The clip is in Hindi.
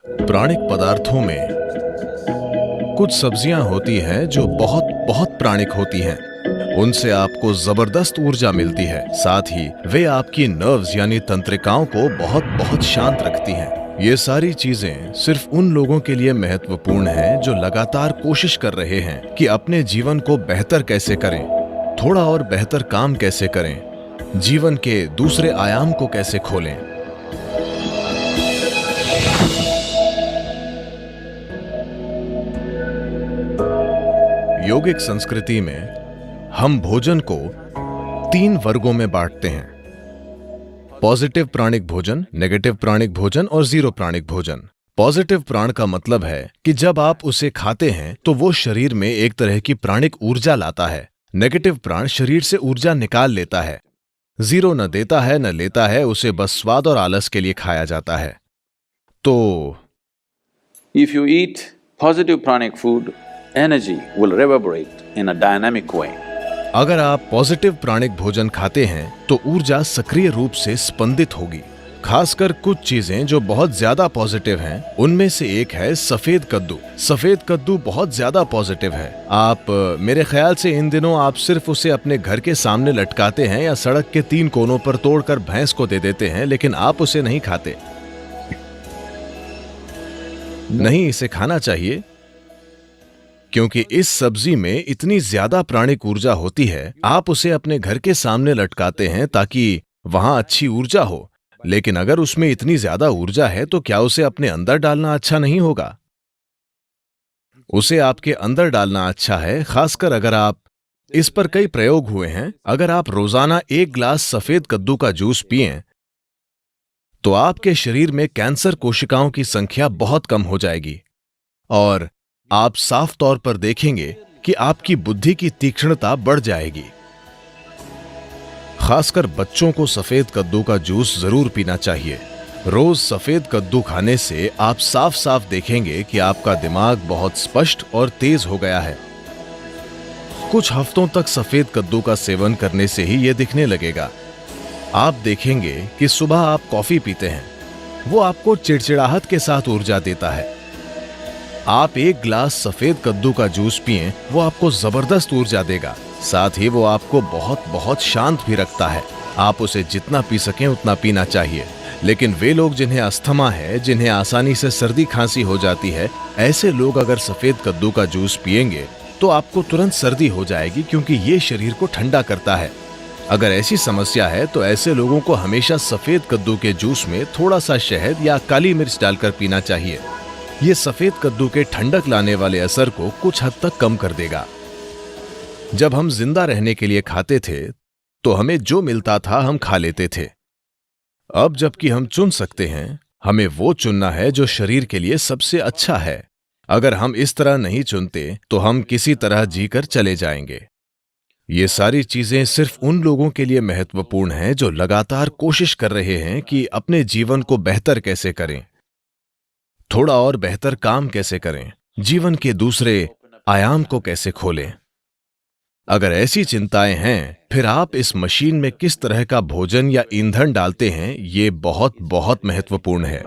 प्राणिक पदार्थों में कुछ सब्जियां होती हैं जो बहुत बहुत प्राणिक होती हैं। उनसे आपको जबरदस्त ऊर्जा मिलती है। साथ ही वे आपकी नर्व्स यानी तंत्रिकाओं को बहुत बहुत शांत रखती हैं। ये सारी चीजें सिर्फ उन लोगों के लिए महत्वपूर्ण हैं जो लगातार कोशिश कर रहे हैं कि अपने जीवन को बेहतर कैसे करें, थोड़ा और बेहतर काम कैसे करें, जीवन के दूसरे आयाम को कैसे खोलें। योगिक संस्कृति में हम भोजन को 3 वर्गों में बांटते हैं: पॉजिटिव प्राणिक भोजन, नेगेटिव प्राणिक भोजन और जीरो प्राणिक भोजन। पॉजिटिव प्राण का मतलब है कि जब आप उसे खाते हैं तो वो शरीर में एक तरह की प्राणिक ऊर्जा लाता है। नेगेटिव प्राण शरीर से ऊर्जा निकाल लेता है। जीरो न देता है न लेता है, उसे बस स्वाद और आलस के लिए खाया जाता है। तो If you eat positive pranic food, energy will reverberate in a dynamic way. अगर आप पॉजिटिव प्राणिक भोजन खाते हैं तो ऊर्जा सक्रिय रूप से स्पंदित होगी। खासकर कुछ चीजें जो बहुत ज्यादा पॉजिटिव हैं, उनमें से एक है सफेद कद्दू। सफेद कद्दू बहुत ज्यादा पॉजिटिव है। आप मेरे ख्याल से इन दिनों आप सिर्फ उसे अपने घर के सामने लटकाते हैं या सड़क के 3 कोनों पर तोड़कर भैंस को दे देते हैं, लेकिन आप उसे नहीं खाते। नहीं, इसे खाना चाहिए क्योंकि इस सब्जी में इतनी ज्यादा प्राणिक ऊर्जा होती है। आप उसे अपने घर के सामने लटकाते हैं ताकि वहां अच्छी ऊर्जा हो, लेकिन अगर उसमें इतनी ज्यादा ऊर्जा है तो क्या उसे अपने अंदर डालना अच्छा नहीं होगा? उसे आपके अंदर डालना अच्छा है, खासकर अगर आप इस पर कई प्रयोग हुए हैं। अगर आप रोजाना 1 गिलास सफेद कद्दू का जूस पिएं तो आपके शरीर में कैंसर कोशिकाओं की संख्या बहुत कम हो जाएगी और आप साफ तौर पर देखेंगे कि आपकी बुद्धि की तीक्ष्णता बढ़ जाएगी। खासकर बच्चों को सफेद कद्दू का जूस जरूर पीना चाहिए। रोज सफेद कद्दू खाने से आप साफ साफ देखेंगे कि आपका दिमाग बहुत स्पष्ट और तेज हो गया है। कुछ हफ्तों तक सफेद कद्दू का सेवन करने से ही यह दिखने लगेगा। आप देखेंगे कि सुबह आप कॉफी पीते हैं, वो आपको चिड़चिड़ाहट के साथ ऊर्जा देता है। आप 1 गिलास सफेद कद्दू का जूस पिएं, वो आपको जबरदस्त ऊर्जा देगा। साथ ही वो आपको बहुत बहुत शांत भी रखता है। आप उसे जितना पी सकें उतना पीना चाहिए। लेकिन वे लोग जिन्हें अस्थमा है, जिन्हें आसानी से सर्दी खांसी हो जाती है, ऐसे लोग अगर सफेद कद्दू का जूस पिएंगे तो आपको तुरंत सर्दी हो जाएगी, क्योंकि ये शरीर को ठंडा करता है। अगर ऐसी समस्या है तो ऐसे लोगों को हमेशा सफेद कद्दू के जूस में थोड़ा सा शहद या काली मिर्च डालकर पीना चाहिए। ये सफेद कद्दू के ठंडक लाने वाले असर को कुछ हद तक कम कर देगा। जब हम जिंदा रहने के लिए खाते थे तो हमें जो मिलता था हम खा लेते थे। अब जबकि हम चुन सकते हैं, हमें वो चुनना है जो शरीर के लिए सबसे अच्छा है। अगर हम इस तरह नहीं चुनते तो हम किसी तरह जीकर चले जाएंगे। ये सारी चीजें सिर्फ उन लोगों के लिए महत्वपूर्ण हैं जो लगातार कोशिश कर रहे हैं कि अपने जीवन को बेहतर कैसे करें, थोड़ा और बेहतर काम कैसे करें, जीवन के दूसरे आयाम को कैसे खोलें। अगर ऐसी चिंताएं हैं, फिर आप इस मशीन में किस तरह का भोजन या ईंधन डालते हैं, ये बहुत बहुत महत्वपूर्ण है।